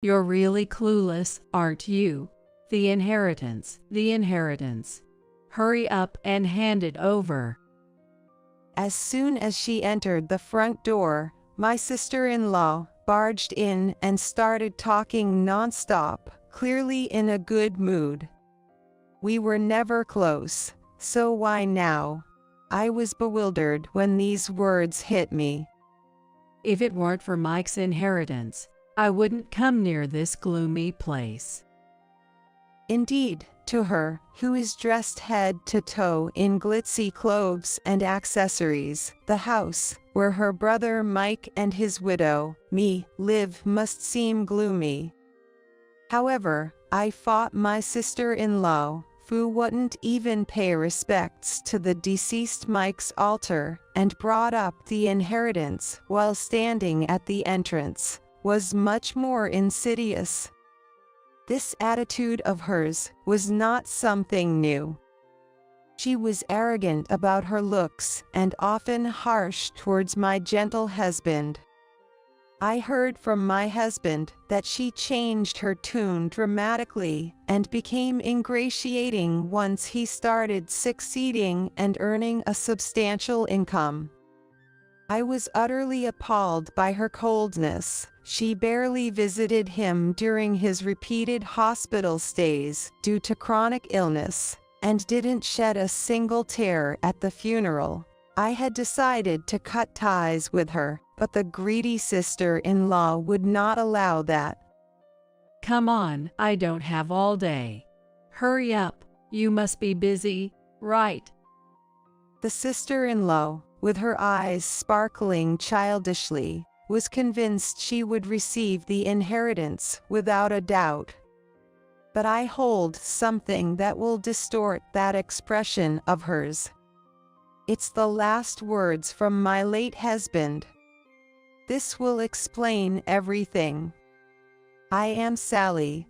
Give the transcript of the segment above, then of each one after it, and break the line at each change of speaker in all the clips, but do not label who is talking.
You're really clueless, aren't you? The inheritance, the inheritance. Hurry up and hand it over."
As soon as she entered the front door, my sister-in-law barged in and started talking nonstop, clearly in a good mood. We were never close, so why now? I was bewildered when these words hit me.
"If it weren't for Mike's inheritance, I wouldn't come near this gloomy place."
Indeed, to her, who is dressed head to toe in glitzy clothes and accessories, the house, where her brother Mike and his widow, me, live must seem gloomy. However, I fought my sister-in-law, who wouldn't even pay respects to the deceased Mike's altar, and brought up the inheritance while standing at the entrance, was much more insidious. This attitude of hers was not something new. She was arrogant about her looks and often harsh towards my gentle husband. I heard from my husband that she changed her tune dramatically and became ingratiating once he started succeeding and earning a substantial income. I was utterly appalled by her coldness. She barely visited him during his repeated hospital stays due to chronic illness, and didn't shed a single tear at the funeral. I had decided to cut ties with her, but the greedy sister-in-law would not allow that.
"Come on, I don't have all day. Hurry up, you must be busy, right?"
The sister-in-law, with her eyes sparkling childishly, was convinced she would receive the inheritance without a doubt. But I hold something that will distort that expression of hers. It's the last words from my late husband. This will explain everything. I am Sally.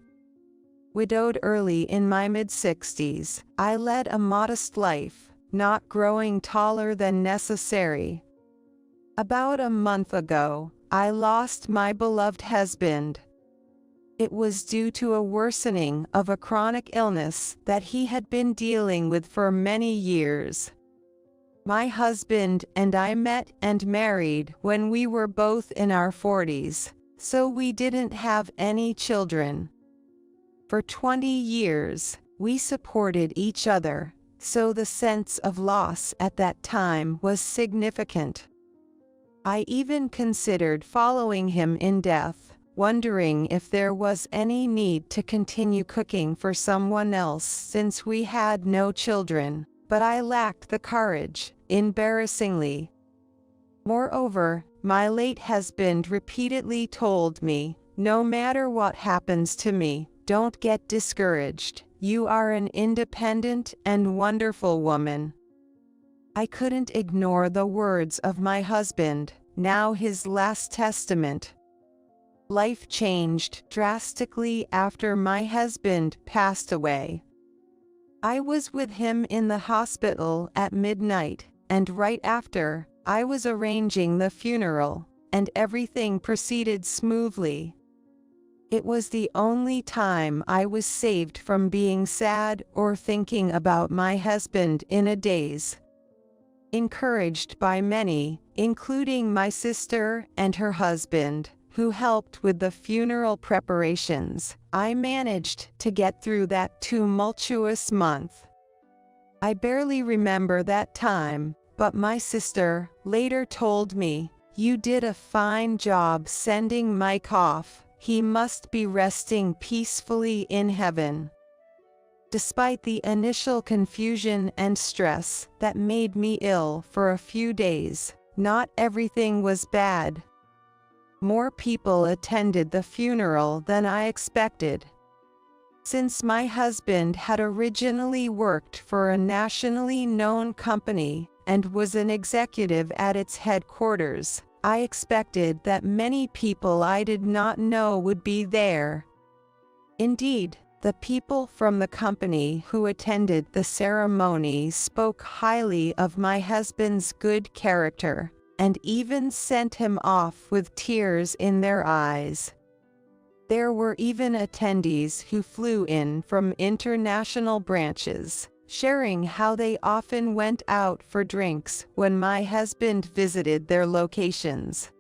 Widowed early in my mid-60s, I led a modest life, not growing taller than necessary. About a month ago, I lost my beloved husband. It was due to a worsening of a chronic illness that he had been dealing with for many years. My husband and I met and married when we were both in our 40s, so we didn't have any children. For 20 years, we supported each other, so the sense of loss at that time was significant. I even considered following him in death, wondering if there was any need to continue cooking for someone else since we had no children, but I lacked the courage, embarrassingly. Moreover, my late husband repeatedly told me, "No matter what happens to me, don't get discouraged. You are an independent and wonderful woman." I couldn't ignore the words of my husband, now his last testament. Life changed drastically after my husband passed away. I was with him in the hospital at midnight, and right after, I was arranging the funeral, and everything proceeded smoothly. It was the only time I was saved from being sad or thinking about my husband in a daze. Encouraged by many, including my sister and her husband, who helped with the funeral preparations, I managed to get through that tumultuous month. I barely remember that time, but my sister later told me, "You did a fine job sending Mike off. He must be resting peacefully in heaven." Despite the initial confusion and stress that made me ill for a few days, not everything was bad. More people attended the funeral than I expected. Since my husband had originally worked for a nationally known company and was an executive at its headquarters, I expected that many people I did not know would be there. Indeed, the people from the company who attended the ceremony spoke highly of my husband's good character, and even sent him off with tears in their eyes. There were even attendees who flew in from international branches, sharing how they often went out for drinks when my husband visited their locations.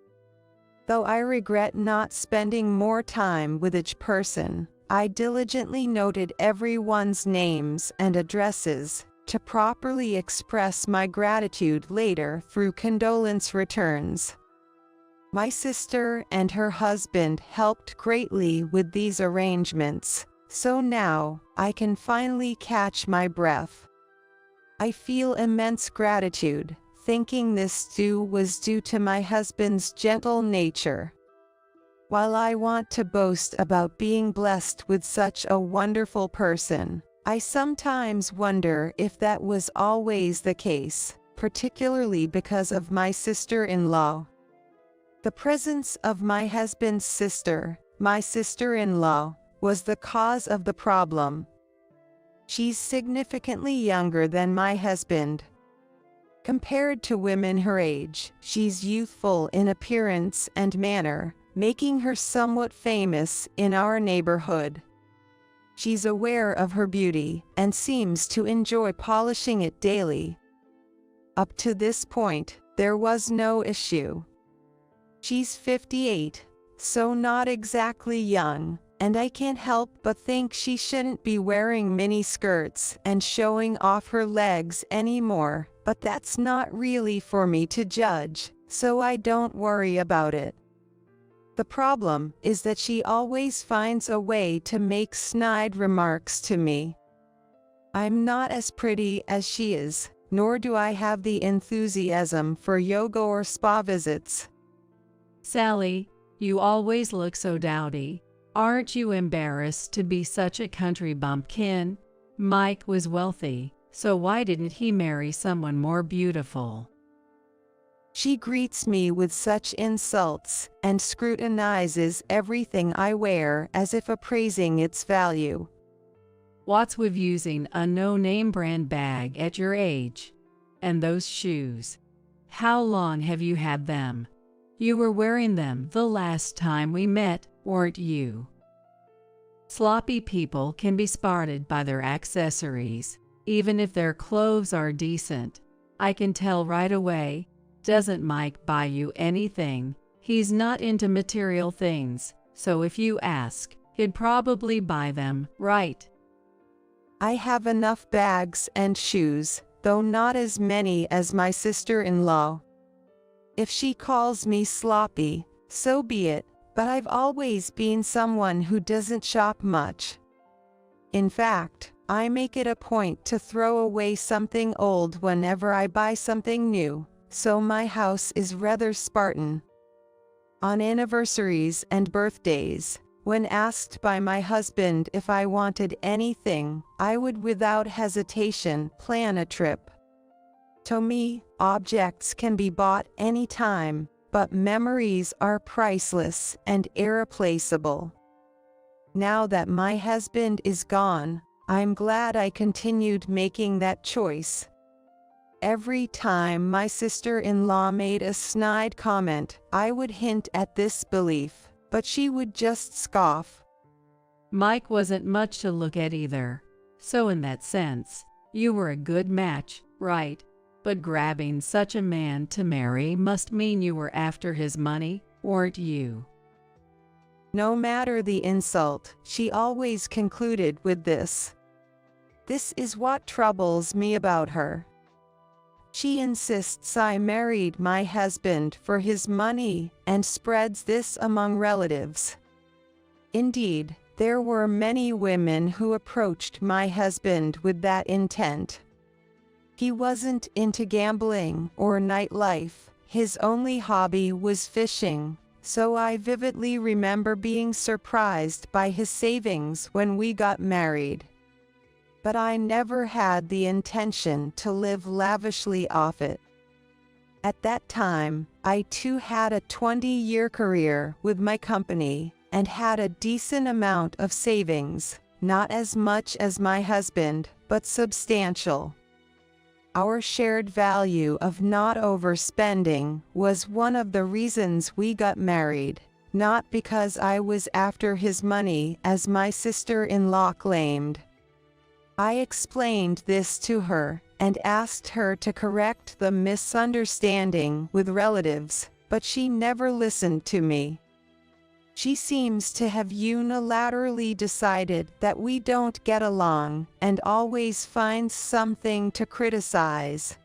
Though I regret not spending more time with each person, I diligently noted everyone's names and addresses to properly express my gratitude later through condolence returns. My sister and her husband helped greatly with these arrangements, so now I can finally catch my breath. I feel immense gratitude, thinking this too was due to my husband's gentle nature. While I want to boast about being blessed with such a wonderful person, I sometimes wonder if that was always the case, particularly because of my sister-in-law. The presence of my husband's sister, my sister-in-law, was the cause of the problem. She's significantly younger than my husband. Compared to women her age, she's youthful in appearance and manner, making her somewhat famous in our neighborhood. She's aware of her beauty and seems to enjoy polishing it daily. Up to this point, there was no issue. She's 58, so not exactly young, and I can't help but think she shouldn't be wearing mini skirts and showing off her legs anymore, but that's not really for me to judge, so I don't worry about it. The problem is that she always finds a way to make snide remarks to me. I'm not as pretty as she is, nor do I have the enthusiasm for yoga or spa visits.
Sally, you always look so dowdy. Aren't you embarrassed to be such a country bumpkin? Mike was wealthy, so why didn't he marry someone more beautiful?
She greets me with such insults and scrutinizes everything I wear as if appraising its value.
What's with using a no-name brand bag at your age? And those shoes. How long have you had them? You were wearing them the last time we met, weren't you? Sloppy people can be spotted by their accessories, even if their clothes are decent. I can tell right away. Doesn't Mike buy you anything? He's not into material things, so if you ask, he'd probably buy them, right?
I have enough bags and shoes, though not as many as my sister-in-law. If she calls me sloppy, so be it, but I've always been someone who doesn't shop much. In fact, I make it a point to throw away something old whenever I buy something new, so my house is rather Spartan. On anniversaries and birthdays, when asked by my husband if I wanted anything, I would without hesitation plan a trip. To me, objects can be bought anytime, but memories are priceless and irreplaceable. Now that my husband is gone, I'm glad I continued making that choice. Every time my sister-in-law made a snide comment, I would hint at this belief, but she would just scoff.
Mike wasn't much to look at either, so in that sense, you were a good match, right? But grabbing such a man to marry must mean you were after his money, weren't you?
No matter the insult, she always concluded with this. This is what troubles me about her. She insists I married my husband for his money and spreads this among relatives. Indeed, there were many women who approached my husband with that intent. He wasn't into gambling or nightlife, his only hobby was fishing, so I vividly remember being surprised by his savings when we got married. But I never had the intention to live lavishly off it. At that time, I too had a 20-year career with my company and had a decent amount of savings, not as much as my husband, but substantial. Our shared value of not overspending was one of the reasons we got married, not because I was after his money as my sister-in-law claimed. I explained this to her and asked her to correct the misunderstanding with relatives, but she never listened to me. She seems to have unilaterally decided that we don't get along and always finds something to criticize.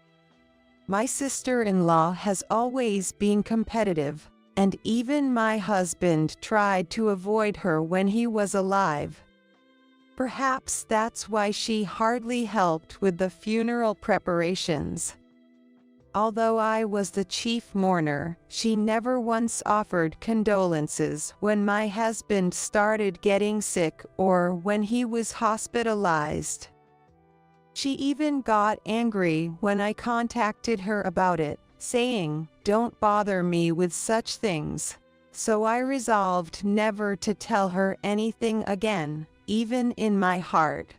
My sister-in-law has always been competitive, and even my husband tried to avoid her when he was alive. Perhaps that's why she hardly helped with the funeral preparations. Although I was the chief mourner, she never once offered condolences when my husband started getting sick or when he was hospitalized. She even got angry when I contacted her about it, saying, "Don't bother me with such things." So I resolved never to tell her anything again, even in my heart.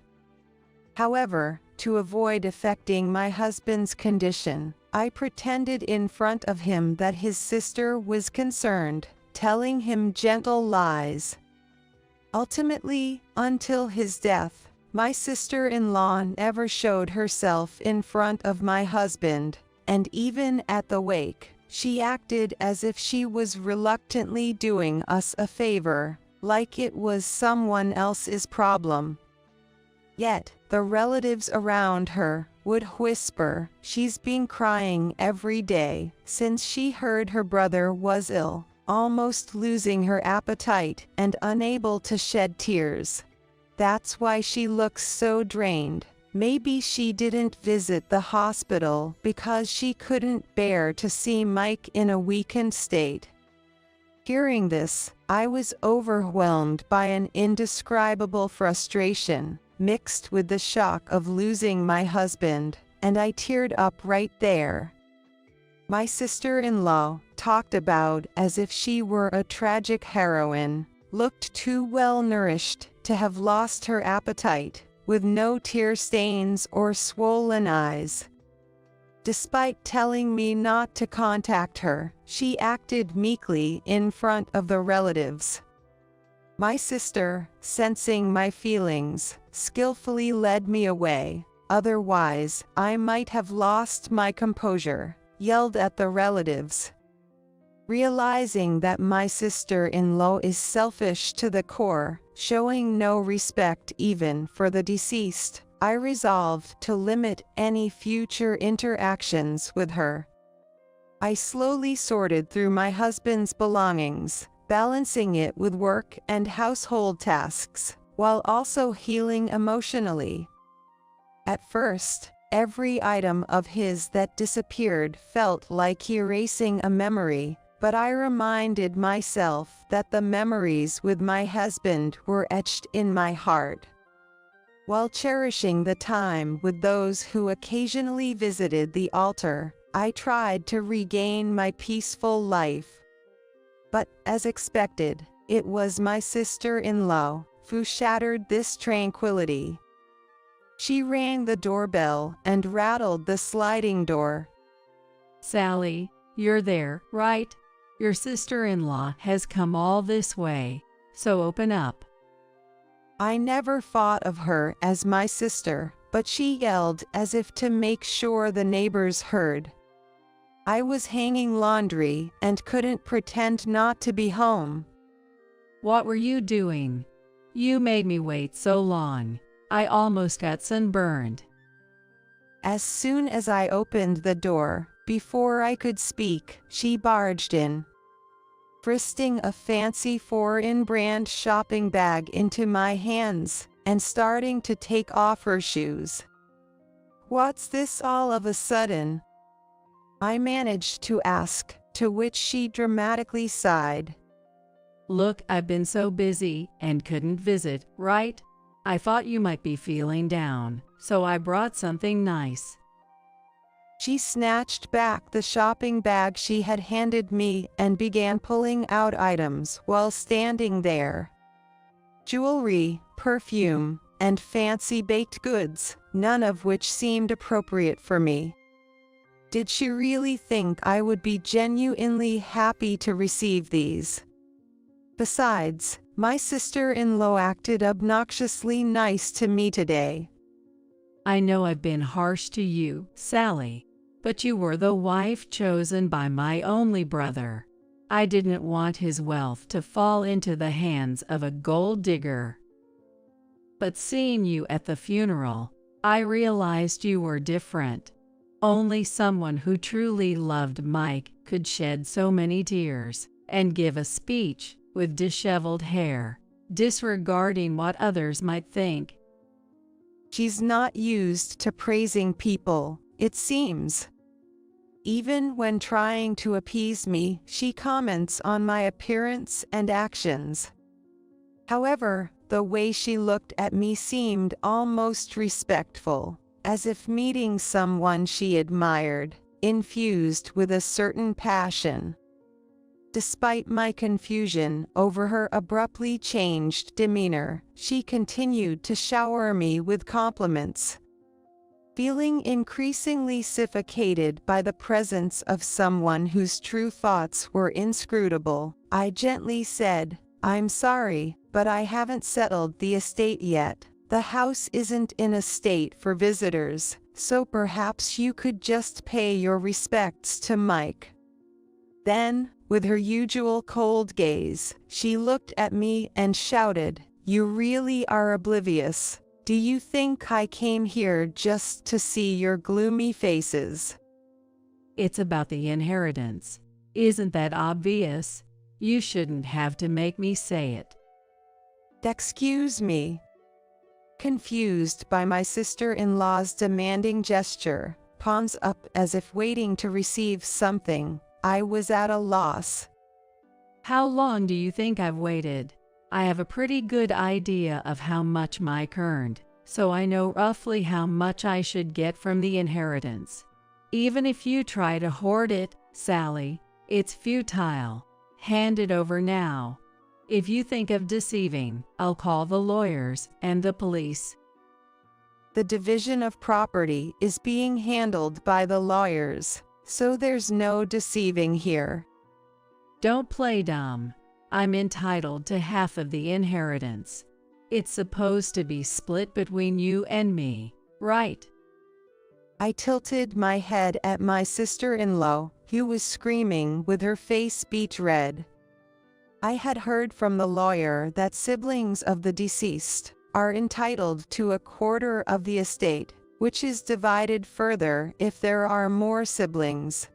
However, to avoid affecting my husband's condition, I pretended in front of him that his sister was concerned, telling him gentle lies. Ultimately, until his death, my sister-in-law never showed herself in front of my husband, and even at the wake, she acted as if she was reluctantly doing us a favor, like it was someone else's problem. Yet, the relatives around her would whisper, "She's been crying every day since she heard her brother was ill, almost losing her appetite and unable to shed tears. That's why she looks so drained. Maybe she didn't visit the hospital because she couldn't bear to see Mike in a weakened state." Hearing this, I was overwhelmed by an indescribable frustration, mixed with the shock of losing my husband, and I teared up right there. My sister-in-law, talked about as if she were a tragic heroine, looked too well-nourished to have lost her appetite, with no tear stains or swollen eyes. Despite telling me not to contact her, she acted meekly in front of the relatives. My sister, sensing my feelings, skillfully led me away. Otherwise, I might have lost my composure, yelled at the relatives. Realizing that my sister-in-law is selfish to the core, showing no respect even for the deceased, I resolved to limit any future interactions with her. I slowly sorted through my husband's belongings, balancing it with work and household tasks, while also healing emotionally. At first, every item of his that disappeared felt like erasing a memory, but I reminded myself that the memories with my husband were etched in my heart. While cherishing the time with those who occasionally visited the altar, I tried to regain my peaceful life. But, as expected, it was my sister-in-law who shattered this tranquility. She rang the doorbell and rattled the sliding door.
"Sally, you're there, right? Your sister-in-law has come all this way, so open up."
I never thought of her as my sister, but she yelled as if to make sure the neighbors heard. I was hanging laundry and couldn't pretend not to be home.
"What were you doing? You made me wait so long. I almost got sunburned."
As soon as I opened the door, before I could speak, she barged in, thrusting a fancy foreign-brand shopping bag into my hands, and starting to take off her shoes. "What's this all of a sudden?" I managed to ask, to which she dramatically sighed.
"Look, I've been so busy and couldn't visit, right? I thought you might be feeling down, so I brought something nice."
She snatched back the shopping bag she had handed me and began pulling out items while standing there. Jewelry, perfume, and fancy baked goods, none of which seemed appropriate for me. Did she really think I would be genuinely happy to receive these? Besides, my sister-in-law acted obnoxiously nice to me today.
I know I've been harsh to you, Sally, but you were the wife chosen by my only brother. I didn't want his wealth to fall into the hands of a gold digger. But seeing you at the funeral, I realized you were different. Only someone who truly loved Mike could shed so many tears and give a speech with disheveled hair, disregarding what others might think.
She's not used to praising people, it seems. Even when trying to appease me, she comments on my appearance and actions. However, the way she looked at me seemed almost respectful, as if meeting someone she admired, infused with a certain passion. Despite my confusion over her abruptly changed demeanor, she continued to shower me with compliments. Feeling increasingly suffocated by the presence of someone whose true thoughts were inscrutable, I gently said, "I'm sorry, but I haven't settled the estate yet. The house isn't in a state for visitors, so perhaps you could just pay your respects to Mike." Then, with her usual cold gaze, she looked at me and shouted, "You really are oblivious. Do you think I came here just to see your gloomy faces?"
It's about the inheritance. Isn't that obvious? You shouldn't have to make me say it.
"Excuse me." Confused by my sister-in-law's demanding gesture, palms up as if waiting to receive something, I was at a loss.
How long do you think I've waited? I have a pretty good idea of how much Mike earned, so I know roughly how much I should get from the inheritance. Even if you try to hoard it, Sally, it's futile. Hand it over now. If you think of deceiving, I'll call the lawyers and the police.
The division of property is being handled by the lawyers, so there's no deceiving here.
Don't play dumb. I'm entitled to half of the inheritance. It's supposed to be split between you and me, right?
I tilted my head at my sister-in-law, who was screaming with her face beet red. I had heard from the lawyer that siblings of the deceased are entitled to a quarter of the estate, which is divided further if there are more siblings.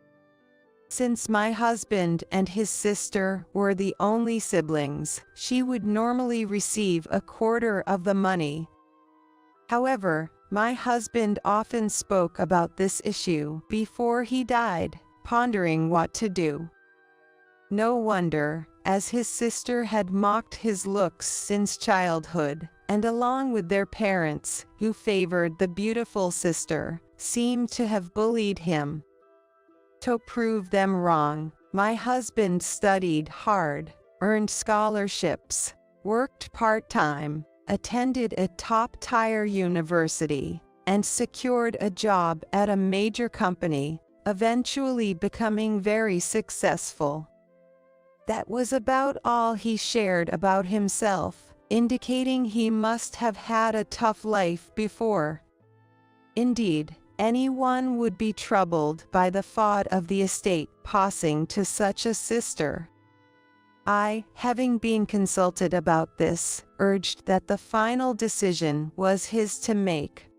Since my husband and his sister were the only siblings, she would normally receive a quarter of the money. However, my husband often spoke about this issue before he died, pondering what to do. No wonder, as his sister had mocked his looks since childhood, and along with their parents, who favored the beautiful sister, seemed to have bullied him. To prove them wrong, my husband studied hard, earned scholarships, worked part-time, attended a top-tier university, and secured a job at a major company, eventually becoming very successful. That was about all he shared about himself, indicating he must have had a tough life before. Indeed, anyone would be troubled by the thought of the estate passing to such a sister. I, having been consulted about this, urged that the final decision was his to make.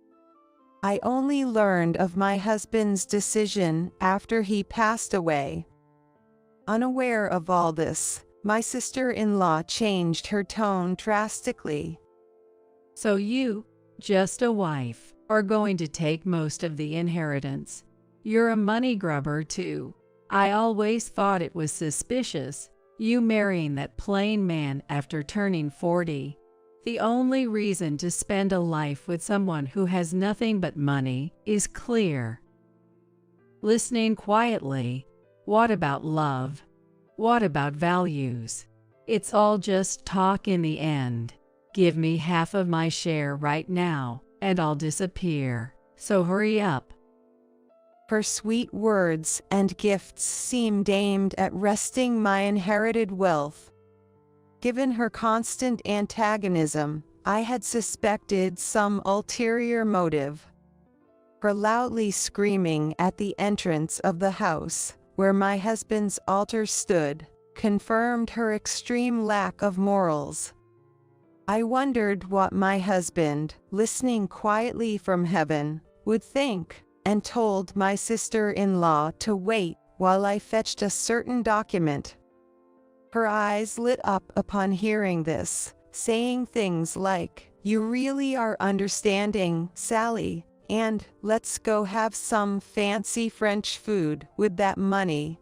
I only learned of my husband's decision after he passed away. Unaware of all this, my sister-in-law changed her tone drastically.
So you, just a wife, are going to take most of the inheritance. You're a money grubber too. I always thought it was suspicious, you marrying that plain man after turning 40. The only reason to spend a life with someone who has nothing but money is clear. Listening quietly, what about love? What about values? It's all just talk in the end. Give me half of my share right now, and I'll disappear, so hurry up.
Her sweet words and gifts seemed aimed at wresting my inherited wealth. Given her constant antagonism, I had suspected some ulterior motive. Her loudly screaming at the entrance of the house, where my husband's altar stood, confirmed her extreme lack of morals. I wondered what my husband, listening quietly from heaven, would think, and told my sister-in-law to wait while I fetched a certain document. Her eyes lit up upon hearing this, saying things like, "You really are understanding, Sally, and let's go have some fancy French food with that money."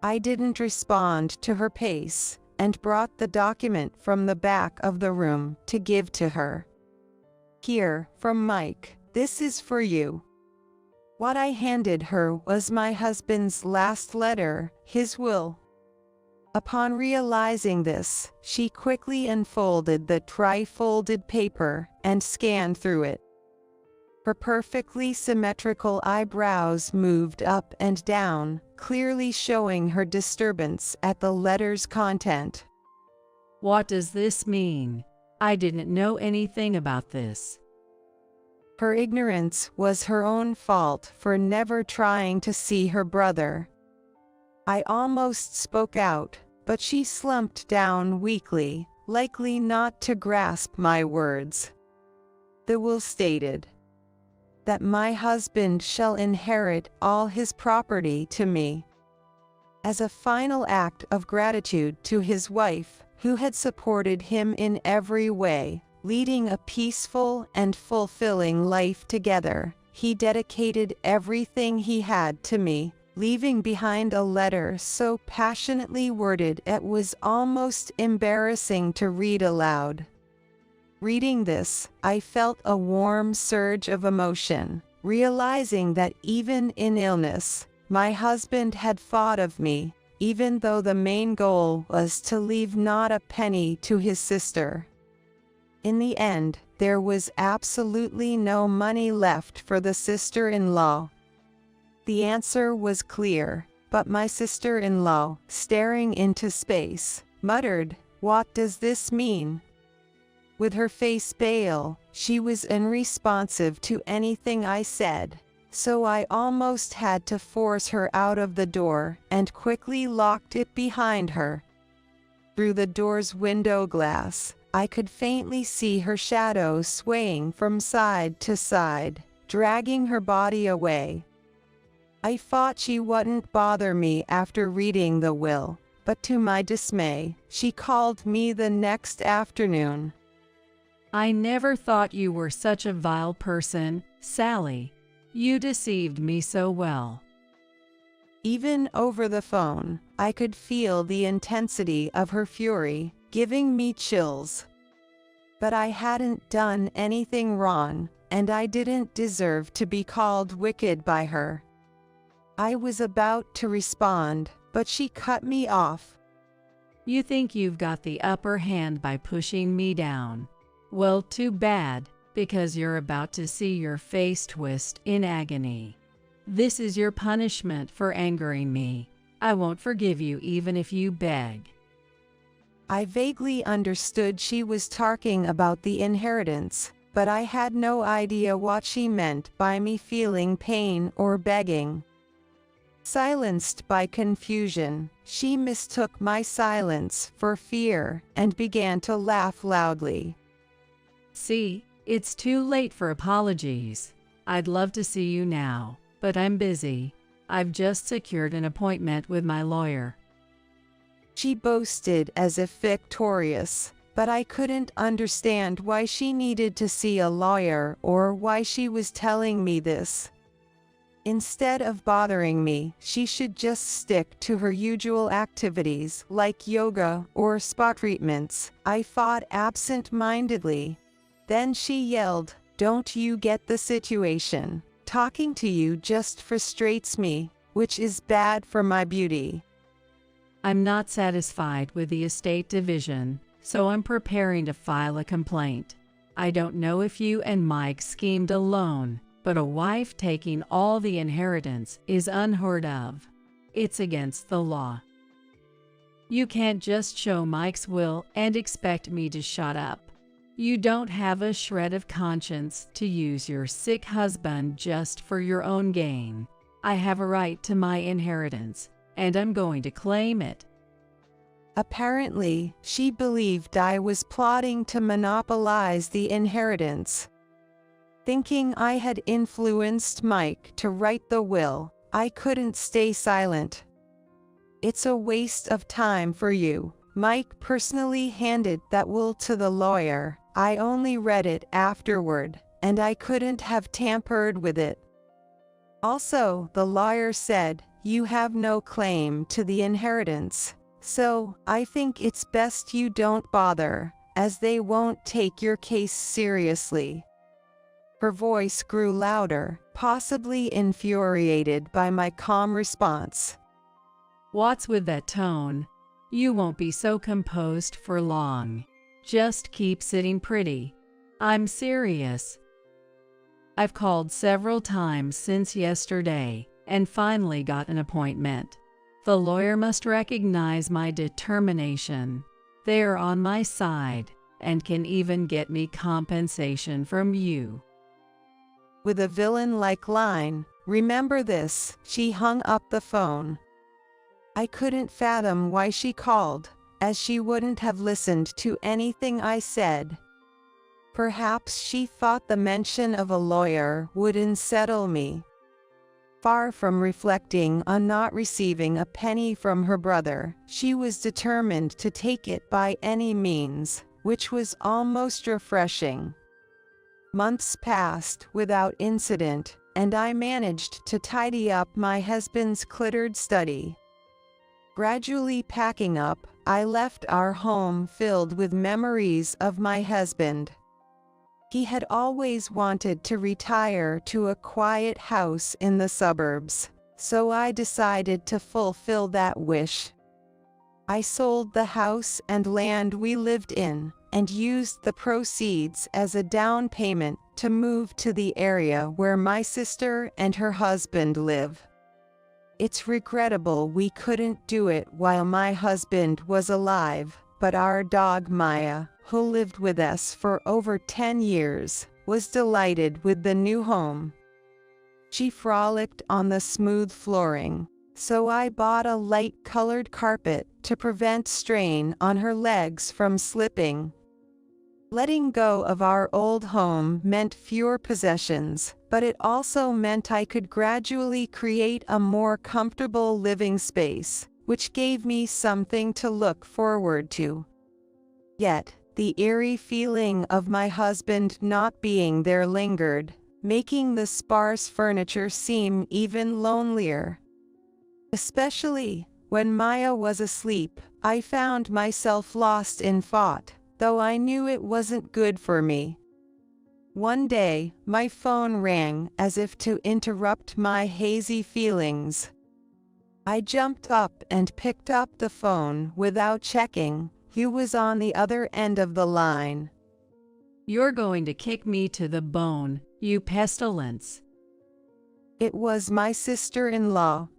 I didn't respond to her pace, and brought the document from the back of the room to give to her. "Here, from Mike, this is for you." What I handed her was my husband's last letter, his will. Upon realizing this, she quickly unfolded the tri-folded paper and scanned through it. Her perfectly symmetrical eyebrows moved up and down, clearly showing her disturbance at the letter's content.
What does this mean? I didn't know anything about this.
Her ignorance was her own fault for never trying to see her brother. I almost spoke out, but she slumped down weakly, likely not to grasp my words. The will stated that my husband shall inherit all his property to me. As a final act of gratitude to his wife, who had supported him in every way, leading a peaceful and fulfilling life together, he dedicated everything he had to me, leaving behind a letter so passionately worded it was almost embarrassing to read aloud. Reading this, I felt a warm surge of emotion, realizing that even in illness, my husband had thought of me, even though the main goal was to leave not a penny to his sister. In the end, there was absolutely no money left for the sister-in-law. The answer was clear, but my sister-in-law, staring into space, muttered, "What does this mean?" With her face pale, she was unresponsive to anything I said, so I almost had to force her out of the door and quickly locked it behind her. Through the door's window glass, I could faintly see her shadow swaying from side to side, dragging her body away. I thought she wouldn't bother me after reading the will, but to my dismay, she called me the next afternoon.
I never thought you were such a vile person, Sally. You deceived me so well.
Even over the phone, I could feel the intensity of her fury, giving me chills. But I hadn't done anything wrong, and I didn't deserve to be called wicked by her. I was about to respond, but she cut me off.
You think you've got the upper hand by pushing me down. Well, too bad, because you're about to see your face twist in agony. This is your punishment for angering me. I won't forgive you even if you beg.
I vaguely understood she was talking about the inheritance, but I had no idea what she meant by me feeling pain or begging. Silenced by confusion, she mistook my silence for fear and began to laugh loudly.
See, it's too late for apologies. I'd love to see you now, but I'm busy. I've just secured an appointment with my lawyer.
She boasted as if victorious, but I couldn't understand why she needed to see a lawyer or why she was telling me this. Instead of bothering me, she should just stick to her usual activities like yoga or spa treatments, I thought absent-mindedly. Then she yelled, "Don't you get the situation? Talking to you just frustrates me, which is bad for my beauty."
I'm not satisfied with the estate division, so I'm preparing to file a complaint. I don't know if you and Mike schemed alone, but a wife taking all the inheritance is unheard of. It's against the law. You can't just show Mike's will and expect me to shut up. You don't have a shred of conscience to use your sick husband just for your own gain. I have a right to my inheritance, and I'm going to claim it.
Apparently, she believed I was plotting to monopolize the inheritance. Thinking I had influenced Mike to write the will, I couldn't stay silent. It's a waste of time for you. Mike personally handed that will to the lawyer. I only read it afterward, and I couldn't have tampered with it. Also, the lawyer said, you have no claim to the inheritance. So, I think it's best you don't bother, as they won't take your case seriously. Her voice grew louder, possibly infuriated by my calm response.
What's with that tone? You won't be so composed for long. Just keep sitting pretty. I'm serious. I've called several times since yesterday, and finally got an appointment. The lawyer must recognize my determination. They are on my side, and can even get me compensation from you.
With a villain-like line, remember this, she hung up the phone. I couldn't fathom why she called, as she wouldn't have listened to anything I said. Perhaps she thought the mention of a lawyer would unsettle me. Far from reflecting on not receiving a penny from her brother, she was determined to take it by any means, which was almost refreshing. Months passed without incident, and I managed to tidy up my husband's cluttered study. Gradually packing up, I left our home filled with memories of my husband. He had always wanted to retire to a quiet house in the suburbs, so I decided to fulfill that wish. I sold the house and land we lived in, and used the proceeds as a down payment to move to the area where my sister and her husband live. It's regrettable we couldn't do it while my husband was alive, but our dog Maya, who lived with us for over 10 years, was delighted with the new home. She frolicked on the smooth flooring, so I bought a light-colored carpet to prevent strain on her legs from slipping. Letting go of our old home meant fewer possessions, but it also meant I could gradually create a more comfortable living space, which gave me something to look forward to. Yet, the eerie feeling of my husband not being there lingered, making the sparse furniture seem even lonelier. Especially when Maya was asleep, I found myself lost in thought, though I knew it wasn't good for me. One day, my phone rang as if to interrupt my hazy feelings. I jumped up and picked up the phone without checking who was on the other end of the line.
You're going to kick me to the bone, you pestilence.
It was my sister-in-law.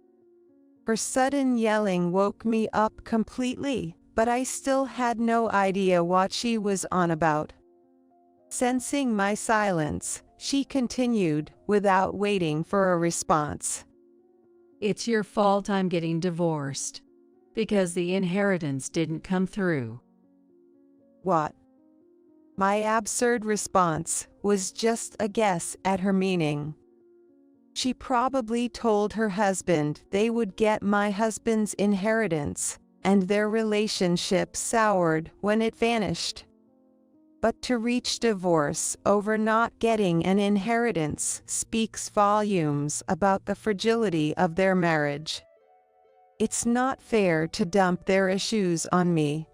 Her sudden yelling woke me up completely, but I still had no idea what she was on about. Sensing my silence, she continued without waiting for a response.
It's your fault I'm getting divorced, because the inheritance didn't come through.
What? My absurd response was just a guess at her meaning. She probably told her husband they would get my husband's inheritance, and their relationship soured when it vanished. But to reach divorce over not getting an inheritance speaks volumes about the fragility of their marriage. It's not fair to dump their issues on me.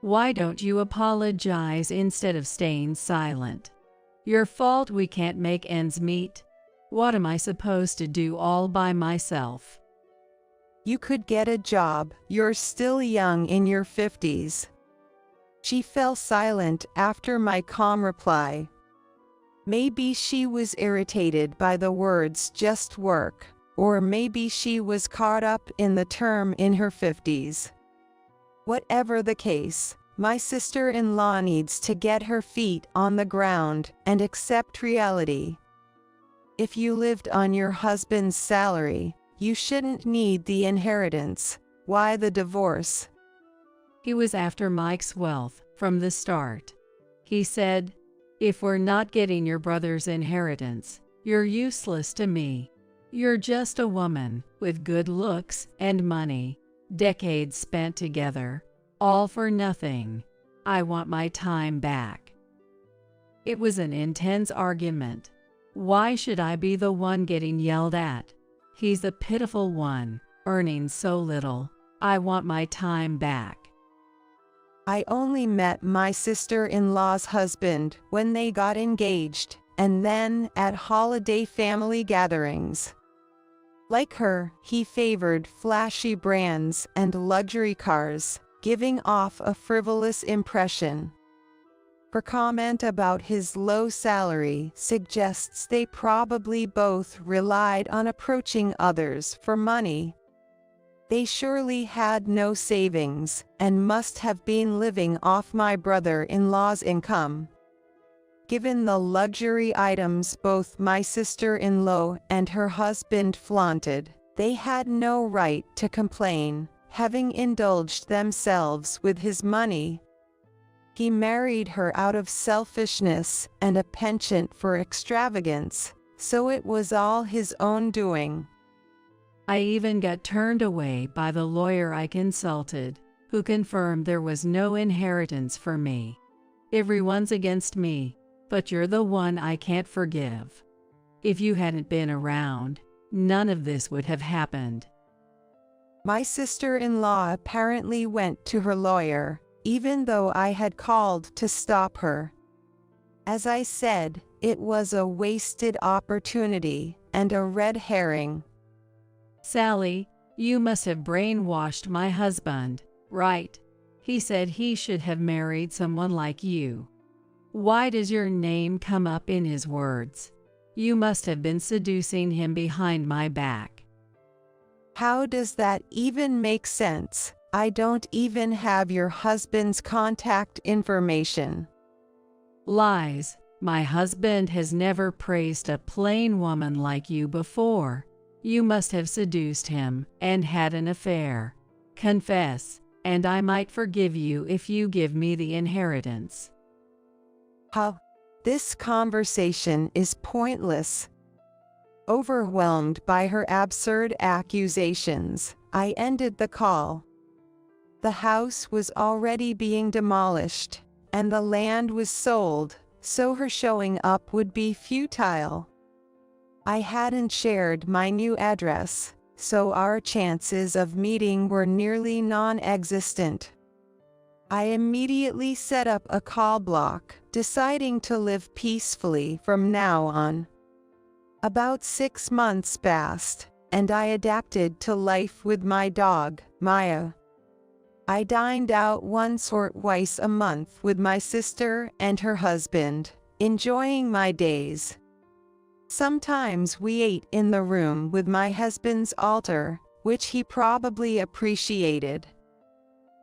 Why don't you apologize instead of staying silent? Your fault we can't make ends meet. What am I supposed to do all by myself?
You could get a job, you're still young in your 50s. She fell silent after my calm reply. Maybe she was irritated by the words just work, or maybe she was caught up in the term in her 50s. Whatever the case, my sister-in-law needs to get her feet on the ground and accept reality. If you lived on your husband's salary, you shouldn't need the inheritance. Why the divorce?
He was after Mike's wealth from the start. He said, "If we're not getting your brother's inheritance, you're useless to me. You're just a woman with good looks and money, decades spent together, all for nothing. I want my time back." It was an intense argument. Why should I be the one getting yelled at? He's the pitiful one, earning so little. I want my time back.
I only met my sister-in-law's husband when they got engaged, and then at holiday family gatherings. Like her, he favored flashy brands and luxury cars, giving off a frivolous impression. Her comment about his low salary suggests they probably both relied on approaching others for money. They surely had no savings and must have been living off my brother-in-law's income. Given the luxury items both my sister-in-law and her husband flaunted, they had no right to complain, having indulged themselves with his money. He married her out of selfishness and a penchant for extravagance, so it was all his own doing.
I even got turned away by the lawyer I consulted, who confirmed there was no inheritance for me. Everyone's against me, but you're the one I can't forgive. If you hadn't been around, none of this would have happened.
My sister-in-law apparently went to her lawyer, even though I had called to stop her. As I said, it was a wasted opportunity and a red herring.
"Sally, you must have brainwashed my husband, right? He said he should have married someone like you. Why does your name come up in his words? You must have been seducing him behind my back."
How does that even make sense? I don't even have your husband's contact information.
Lies. My husband has never praised a plain woman like you before. You must have seduced him and had an affair. Confess, and I might forgive you if you give me the inheritance.
Huh? This conversation is pointless. Overwhelmed by her absurd accusations, I ended the call. The house was already being demolished, and the land was sold, so her showing up would be futile. I hadn't shared my new address, so our chances of meeting were nearly non-existent. I immediately set up a call block, deciding to live peacefully from now on. About 6 months passed, and I adapted to life with my dog, Maya. I dined out once or twice a month with my sister and her husband, enjoying my days. Sometimes we ate in the room with my husband's altar, which he probably appreciated.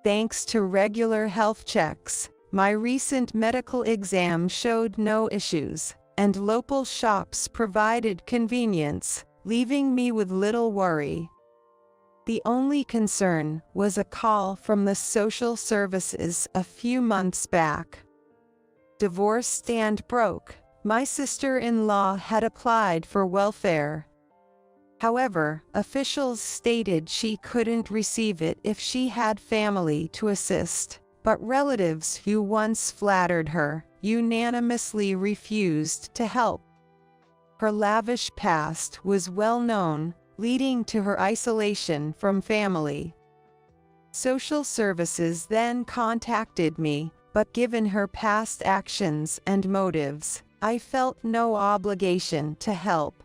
Thanks to regular health checks, my recent medical exam showed no issues, and local shops provided convenience, leaving me with little worry. The only concern was a call from the social services a few months back. Divorced and broke, my sister-in-law had applied for welfare. However, officials stated she couldn't receive it if she had family to assist, but relatives who once flattered her unanimously refused to help. Her lavish past was well known, leading to her isolation from family. Social services then contacted me, but given her past actions and motives, I felt no obligation to help.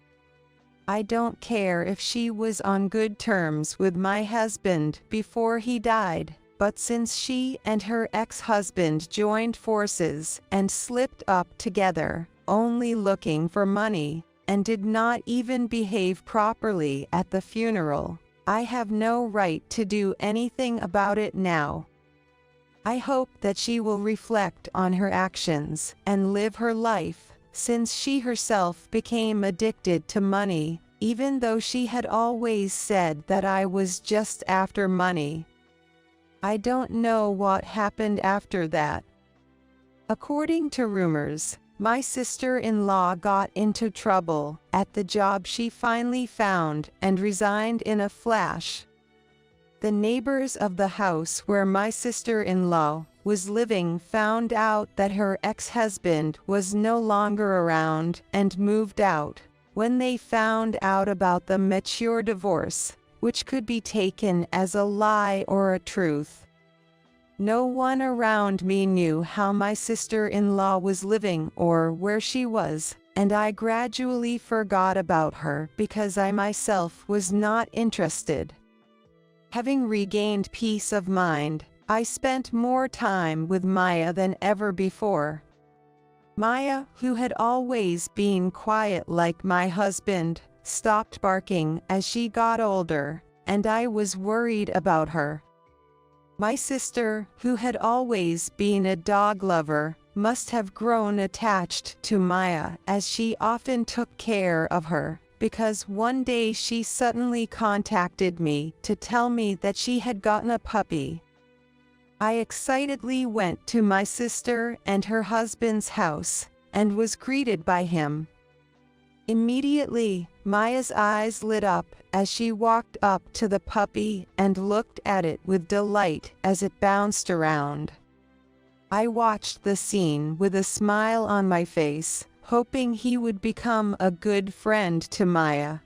I don't care if she was on good terms with my husband before he died, but since she and her ex-husband joined forces and slipped up together, only looking for money, and did not even behave properly at the funeral, I have no right to do anything about it now. I hope that she will reflect on her actions and live her life, since she herself became addicted to money, even though she had always said that I was just after money. I don't know what happened after that. According to rumors, my sister-in-law got into trouble at the job she finally found and resigned in a flash. The neighbors of the house where my sister-in-law was living found out that her ex-husband was no longer around and moved out. When they found out about the mature divorce, which could be taken as a lie or a truth, no one around me knew how my sister-in-law was living or where she was, and I gradually forgot about her because I myself was not interested. Having regained peace of mind, I spent more time with Maya than ever before. Maya, who had always been quiet like my husband, stopped barking as she got older, and I was worried about her. My sister, who had always been a dog lover, must have grown attached to Maya as she often took care of her, because one day she suddenly contacted me to tell me that she had gotten a puppy. I excitedly went to my sister and her husband's house, and was greeted by him. Immediately, Maya's eyes lit up as she walked up to the puppy and looked at it with delight as it bounced around. I watched the scene with a smile on my face, hoping he would become a good friend to Maya.